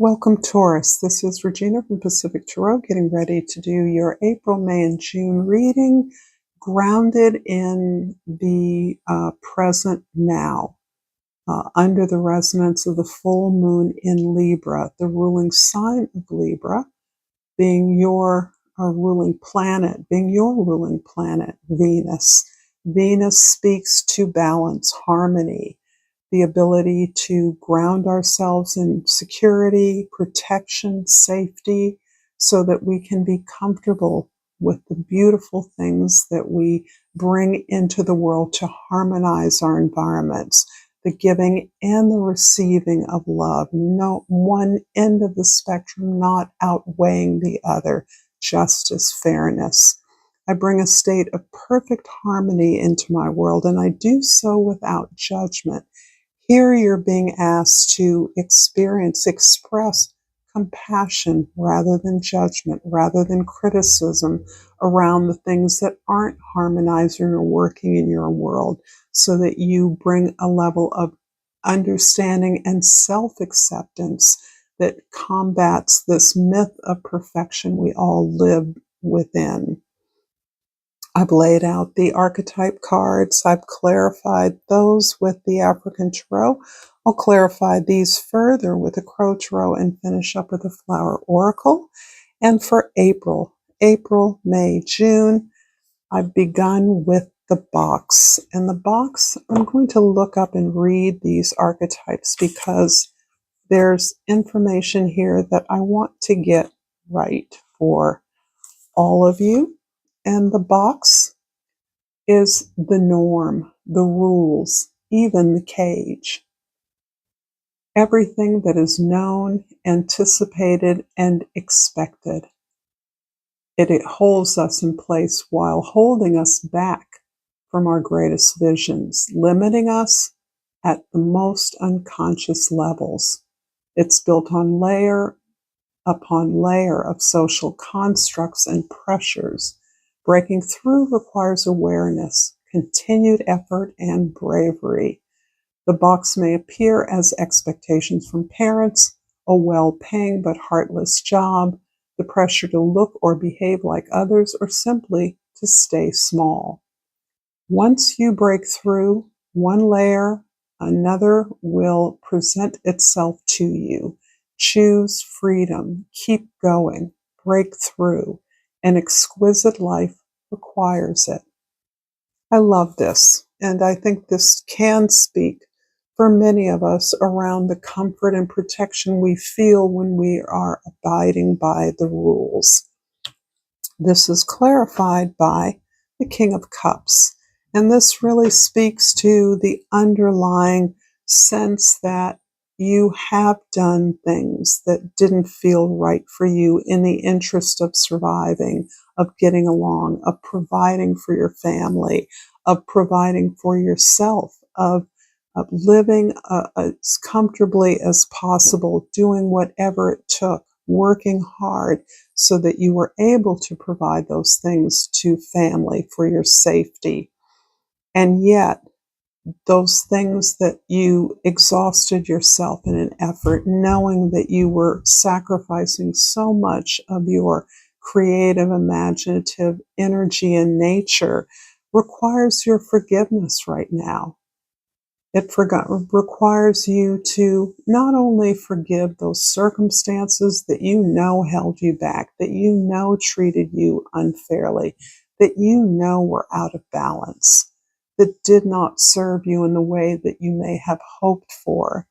Welcome, Taurus. This is Regina from Pacific Tarot, getting ready to do your April, May, and June reading, grounded in the present now, under the resonance of the full moon in Libra, the ruling sign of Libra, being your ruling planet, Venus. Venus speaks to balance, harmony, the ability to ground ourselves in security, protection, safety, so that we can be comfortable with the beautiful things that we bring into the world to harmonize our environments, the giving and the receiving of love. No one end of the spectrum not outweighing the other. Justice, fairness. I bring a state of perfect harmony into my world, and I do so without judgment. Here you're being asked to express compassion rather than judgment, rather than criticism around the things that aren't harmonizing or working in your world, so that you bring a level of understanding and self-acceptance that combats this myth of perfection we all live within. I've laid out the archetype cards. I've clarified those with the African Tarot. I'll clarify these further with the Crow Tarot and finish up with the Flower Oracle. And for April, May, June, I've begun with the box. And the box, I'm going to look up and read these archetypes because there's information here that I want to get right for all of you. And the box is the norm, the rules, even the cage. Everything that is known, anticipated, and expected. It holds us in place while holding us back from our greatest visions, limiting us at the most unconscious levels. It's built on layer upon layer of social constructs and pressures. Breaking through requires awareness, continued effort, and bravery. The box may appear as expectations from parents, a well-paying but heartless job, the pressure to look or behave like others, or simply to stay small. Once you break through one layer, another will present itself to you. Choose freedom, keep going, break through. An exquisite life requires it. I love this, and I think this can speak for many of us around the comfort and protection we feel when we are abiding by the rules. This is clarified by the King of Cups, and this really speaks to the underlying sense that you have done things that didn't feel right for you in the interest of surviving, of getting along, of providing for your family, of providing for yourself, of living as comfortably as possible, doing whatever it took, working hard so that you were able to provide those things to family for your safety. And yet, those things that you exhausted yourself in an effort, knowing that you were sacrificing so much of your creative, imaginative energy and nature, requires your forgiveness right now. It requires you to not only forgive those circumstances that you know held you back, that you know treated you unfairly, that you know were out of balance, that did not serve you in the way that you may have hoped for.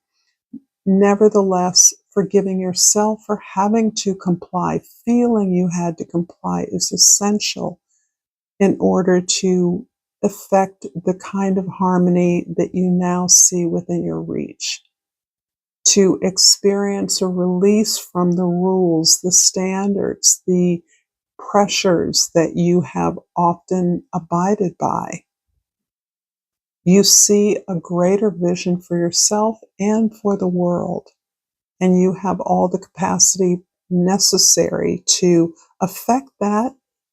Nevertheless, forgiving yourself for having to comply, feeling you had to comply, is essential in order to affect the kind of harmony that you now see within your reach. To experience a release from the rules, the standards, the pressures that you have often abided by. You see a greater vision for yourself and for the world, and you have all the capacity necessary to affect that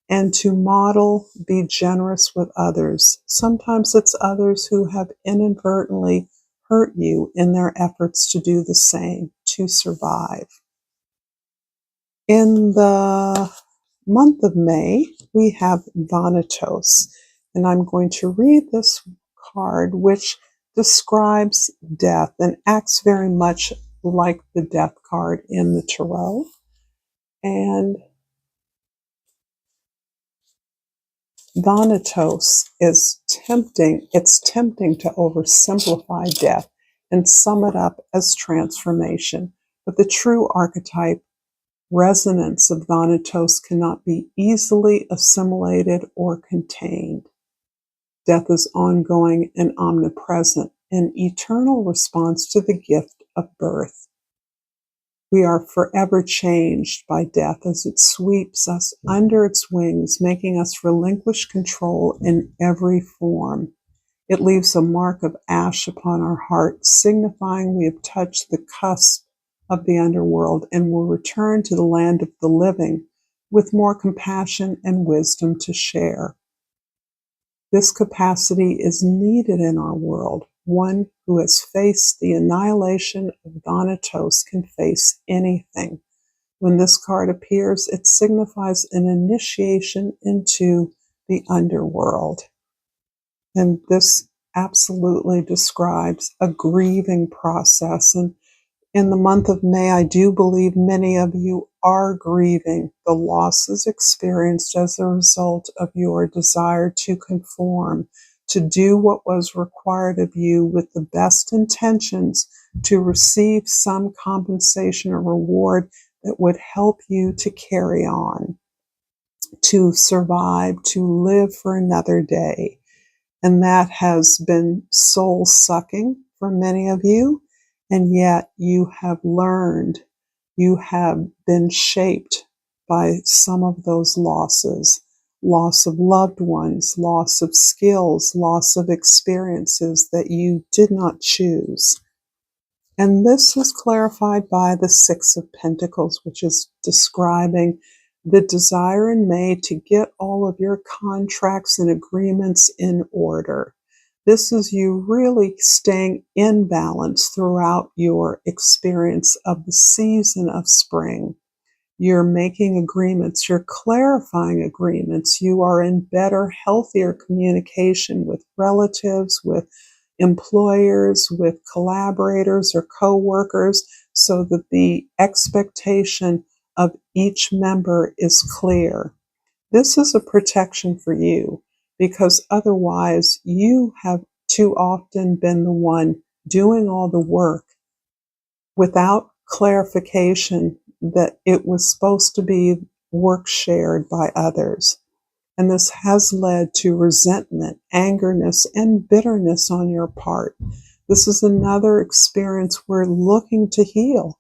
and to model, be generous with others. Sometimes it's others who have inadvertently hurt you in their efforts to do the same, to survive. In the month of May, we have Thanatos, and I'm going to read this card, which describes death and acts very much like the death card in the tarot. And Thanatos is tempting. It's tempting to oversimplify death and sum it up as transformation. But the true archetype resonance of Thanatos cannot be easily assimilated or contained. Death is ongoing and omnipresent, an eternal response to the gift of birth. We are forever changed by death as it sweeps us under its wings, making us relinquish control in every form. It leaves a mark of ash upon our heart, signifying we have touched the cusp of the underworld and will return to the land of the living with more compassion and wisdom to share. This capacity is needed in our world. One who has faced the annihilation of Thanatos can face anything. When this card appears, it signifies an initiation into the underworld. And this absolutely describes a grieving process. And in the month of May, I do believe many of you are grieving the losses experienced as a result of your desire to conform, to do what was required of you with the best intentions to receive some compensation or reward that would help you to carry on, to survive, to live for another day. And that has been soul sucking for many of you. And yet you have learned, you have been shaped by some of those losses, loss of loved ones, loss of skills, loss of experiences that you did not choose. And this was clarified by the Six of Pentacles, which is describing the desire in May to get all of your contracts and agreements in order. This is you really staying in balance throughout your experience of the season of spring. You're making agreements, you're clarifying agreements, you are in better, healthier communication with relatives, with employers, with collaborators or co-workers, so that the expectation of each member is clear. This is a protection for you, because otherwise you have too often been the one doing all the work without clarification that it was supposed to be work shared by others. And this has led to resentment, angerness, and bitterness on your part. This is another experience we're looking to heal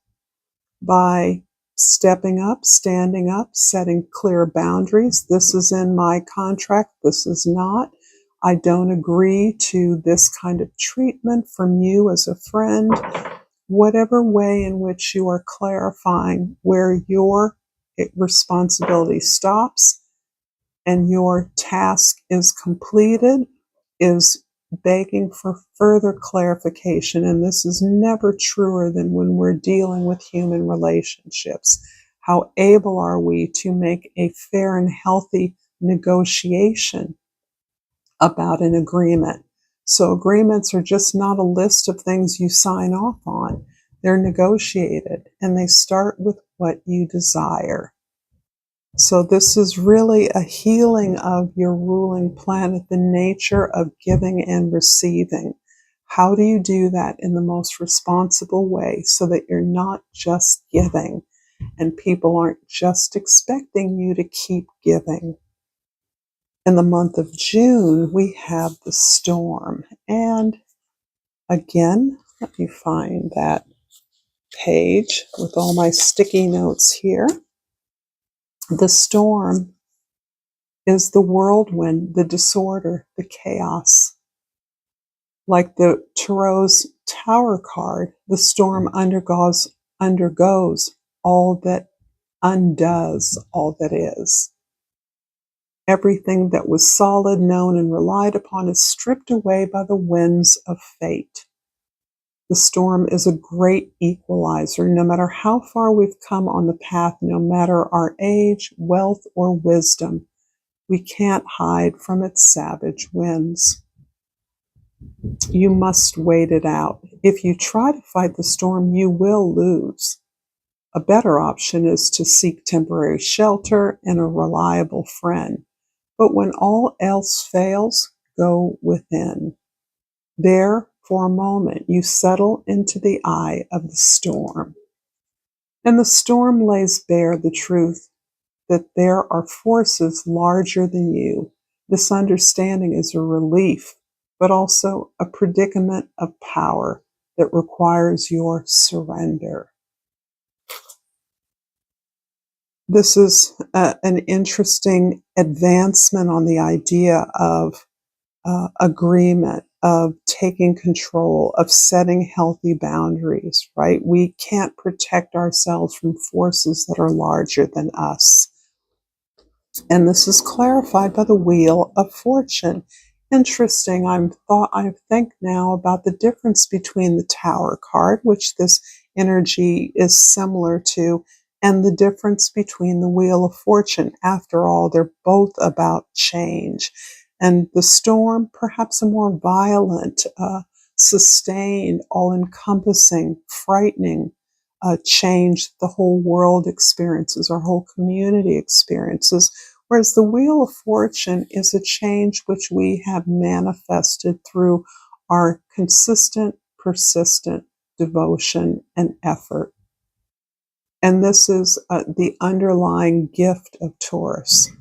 by stepping up, standing up, setting clear boundaries. This is in my contract. This is not. I don't agree to this kind of treatment from you as a friend. Whatever way in which you are clarifying where your responsibility stops and your task is completed is begging for further clarification. And this is never truer than when we're dealing with human relationships. How able are we to make a fair and healthy negotiation about an agreement? So agreements are just not a list of things you sign off on. They're negotiated, and they start with what you desire. So this is really a healing of your ruling planet, the nature of giving and receiving. How do you do that in the most responsible way so that you're not just giving and people aren't just expecting you to keep giving? In the month of June, we have the storm. And again, let me find that page with all my sticky notes here. The storm is the whirlwind, the disorder, the chaos. Like the Tarot's Tower card, the storm undergoes all that undoes all that is. Everything that was solid, known, and relied upon is stripped away by the winds of fate. The storm is a great equalizer. No matter how far we've come on the path, no matter our age, wealth, or wisdom, we can't hide from its savage winds. You must wait it out. If you try to fight the storm, you will lose. A better option is to seek temporary shelter and a reliable friend. But when all else fails, go within. There, for a moment, you settle into the eye of the storm. And the storm lays bare the truth that there are forces larger than you. This understanding is a relief, but also a predicament of power that requires your surrender. This is an interesting advancement on the idea of agreement, of taking control, of setting healthy boundaries, right? We can't protect ourselves from forces that are larger than us. And this is clarified by the Wheel of Fortune. Interesting. I think now about the difference between the Tower card, which this energy is similar to, and the difference between the Wheel of Fortune. After all, they're both about change. And the storm, perhaps a more violent, sustained, all-encompassing, frightening change the whole world experiences, our whole community experiences. Whereas the Wheel of Fortune is a change which we have manifested through our consistent, persistent devotion and effort. And this is the underlying gift of Taurus.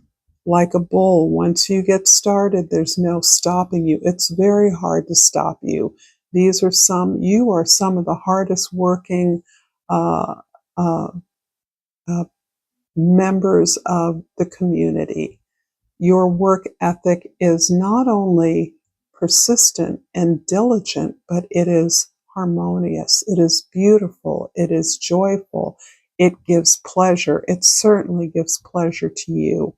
Like a bull, once you get started, there's no stopping you. It's very hard to stop you. You are some of the hardest working uh, uh, uh, members of the community. Your work ethic is not only persistent and diligent, but it is harmonious. It is beautiful. It is joyful. It gives pleasure. It certainly gives pleasure to you,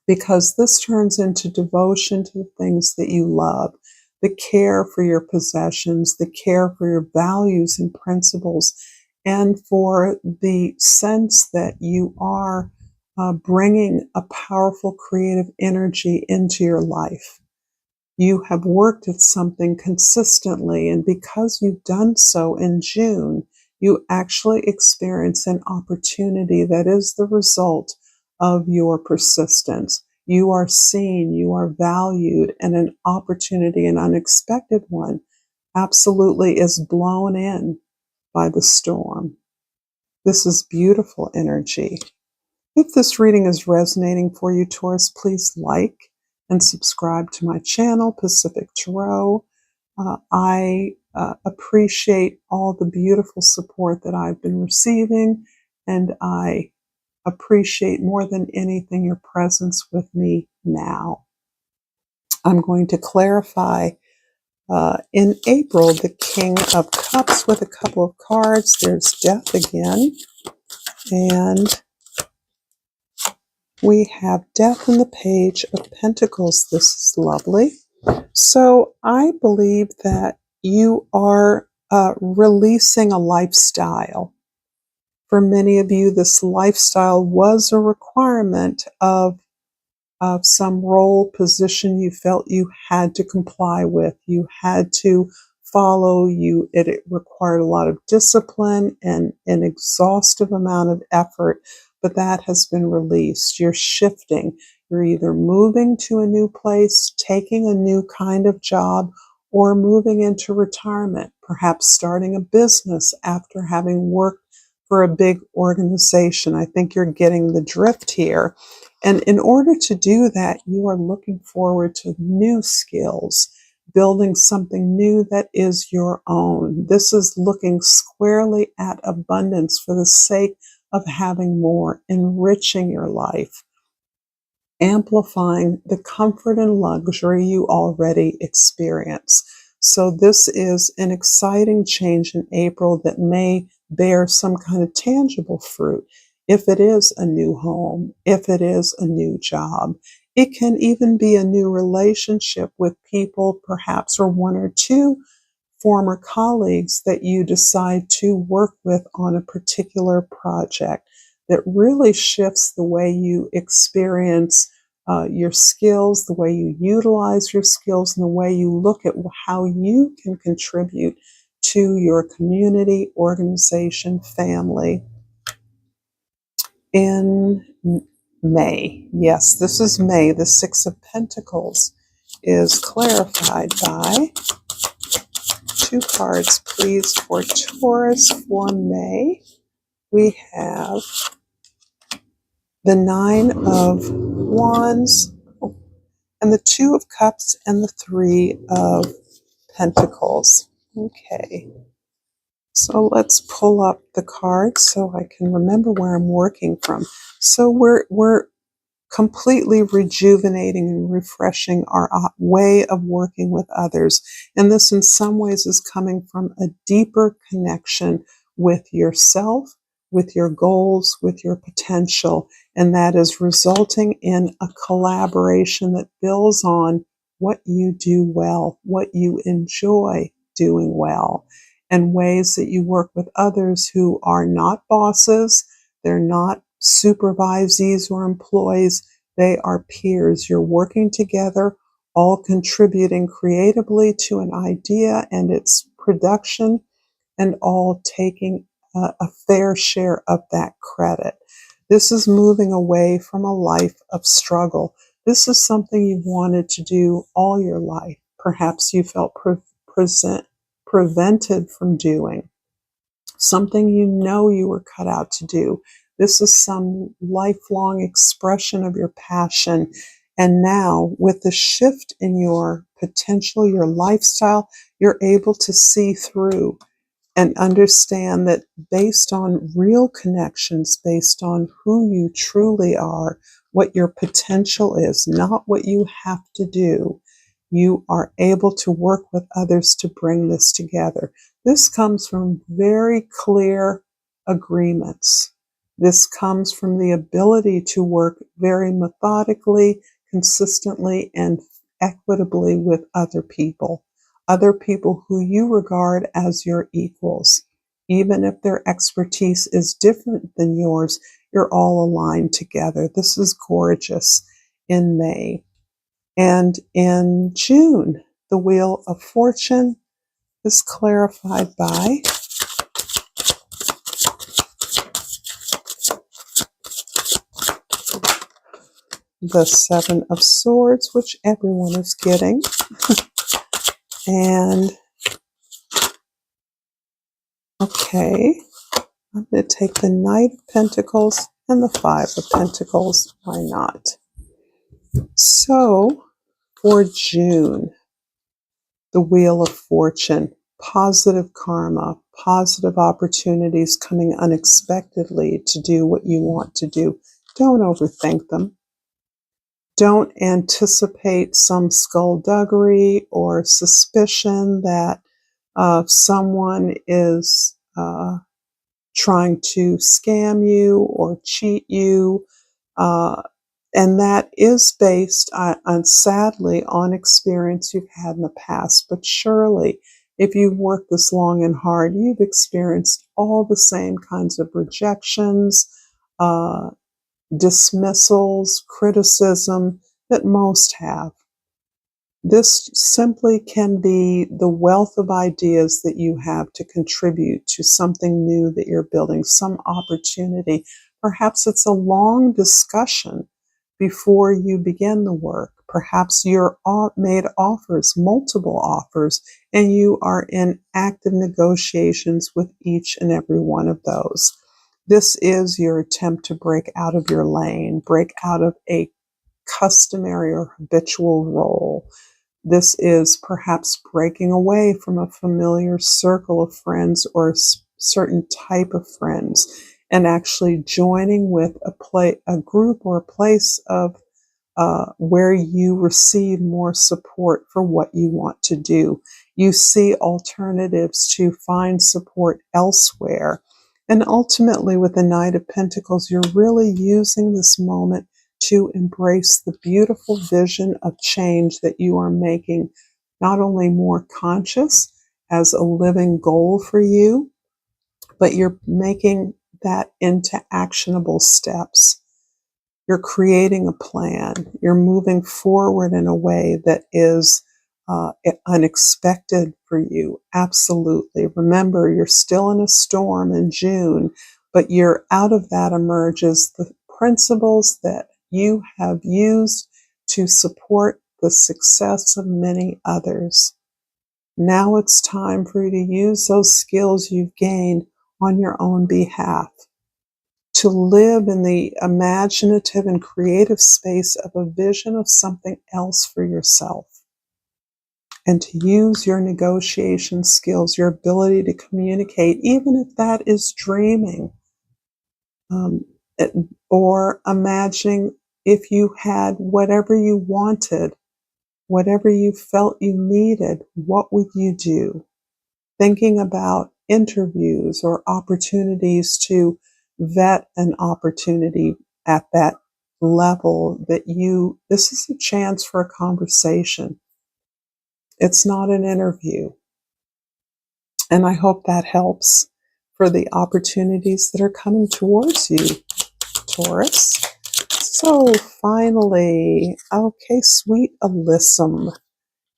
because this turns into devotion to the things that you love, the care for your possessions, the care for your values and principles, and for the sense that you are bringing a powerful creative energy into your life. You have worked at something consistently, and because you've done so in June, you actually experience an opportunity that is the result of your persistence. You are seen, you are valued, and an opportunity, an unexpected one, absolutely is blown in by the storm. This is beautiful energy. If this reading is resonating for you, Taurus, please like and subscribe to my channel, Pacific Tarot. I appreciate all the beautiful support that I've been receiving, and I appreciate more than anything your presence with me now. I'm going to clarify in April the King of Cups with a couple of cards. There's Death again, and we have Death in the Page of Pentacles. This is lovely. So I believe that you are releasing a lifestyle. For many of you, this lifestyle was a requirement of some role, position you felt you had to comply with, you had to follow. It required a lot of discipline and an exhaustive amount of effort, but that has been released. You're shifting. You're either moving to a new place, taking a new kind of job, or moving into retirement, perhaps starting a business after having worked for a big organization. I think you're getting the drift here. And in order to do that, you are looking forward to new skills, building something new that is your own. This is looking squarely at abundance for the sake of having more, enriching your life, amplifying the comfort and luxury you already experience. So this is an exciting change in April that may bear some kind of tangible fruit. If it is a new home, if it is a new job, it can even be a new relationship with people, perhaps, or one or two former colleagues that you decide to work with on a particular project that really shifts the way you experience your skills, the way you utilize your skills, and the way you look at how you can contribute to your community, organization, family. In May, yes, this is May, the Six of Pentacles is clarified by two cards, please, for Taurus for May. We have the Nine of Wands, and the Two of Cups, and the Three of Pentacles. Okay, so let's pull up the cards so I can remember where I'm working from. So we're completely rejuvenating and refreshing our way of working with others. And this in some ways is coming from a deeper connection with yourself, with your goals, with your potential. And that is resulting in a collaboration that builds on what you do well, what you enjoy doing well, and ways that you work with others who are not bosses, they're not supervisees or employees, they are peers. You're working together, all contributing creatively to an idea and its production, and all taking a fair share of that credit. This is moving away from a life of struggle. This is something you've wanted to do all your life. Perhaps you felt prevented from doing. Something you know you were cut out to do. This is some lifelong expression of your passion. And now, with the shift in your potential, your lifestyle, you're able to see through and understand that based on real connections, based on who you truly are, what your potential is, not what you have to do, you are able to work with others to bring this together. This comes from very clear agreements. This comes from the ability to work very methodically, consistently, and equitably with other people who you regard as your equals. Even if their expertise is different than yours, you're all aligned together. This is gorgeous in May. And in June, the Wheel of Fortune is clarified by the Seven of Swords, which everyone is getting. And, okay, I'm going to take the Knight of Pentacles and the Five of Pentacles. Why not? So, for June, the Wheel of Fortune, positive karma, positive opportunities coming unexpectedly to do what you want to do. Don't overthink them. Don't anticipate some skullduggery or suspicion that someone is trying to scam you or cheat you. And that is based on, sadly, on experience you've had in the past. But surely, if you've worked this long and hard, you've experienced all the same kinds of rejections, dismissals, criticism that most have. This simply can be the wealth of ideas that you have to contribute to something new that you're building, some opportunity. Perhaps it's a long discussion before you begin the work. Perhaps you're made offers, multiple offers, and you are in active negotiations with each and every one of those. This is your attempt to break out of your lane, break out of a customary or habitual role. This is perhaps breaking away from a familiar circle of friends or a certain type of friends and actually joining with a group or a place of where you receive more support for what you want to do. You see alternatives to find support elsewhere. And ultimately, with the Knight of Pentacles, you're really using this moment to embrace the beautiful vision of change that you are making, not only more conscious as a living goal for you, but you're making that into actionable steps. You're creating a plan. You're moving forward in a way that is unexpected for you. Absolutely. Remember, you're still in a storm in June, but you're out of that emerges the principles that you have used to support the success of many others. Now it's time for you to use those skills you've gained on your own behalf, to live in the imaginative and creative space of a vision of something else for yourself, and to use your negotiation skills, your ability to communicate, even if that is dreaming, um, or imagining if you had whatever you wanted, whatever you felt you needed, what would you do? Thinking about interviews or opportunities to vet an opportunity at that level that this is a chance for a conversation. It's not an interview. And I hope that helps for the opportunities that are coming towards you, Taurus. So finally, okay, sweet Alyssum.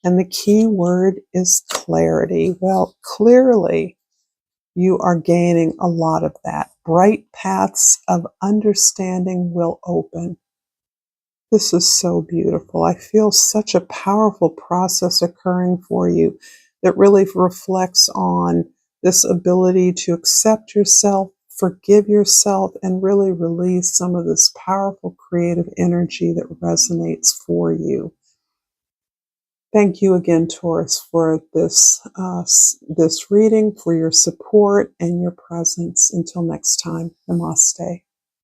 And the key word is clarity. Well, clearly, you are gaining a lot of that. Bright paths of understanding will open. This is so beautiful. I feel such a powerful process occurring for you that really reflects on this ability to accept yourself, forgive yourself, and really release some of this powerful creative energy that resonates for you. Thank you again, Taurus, for this reading, for your support and your presence. Until next time, namaste.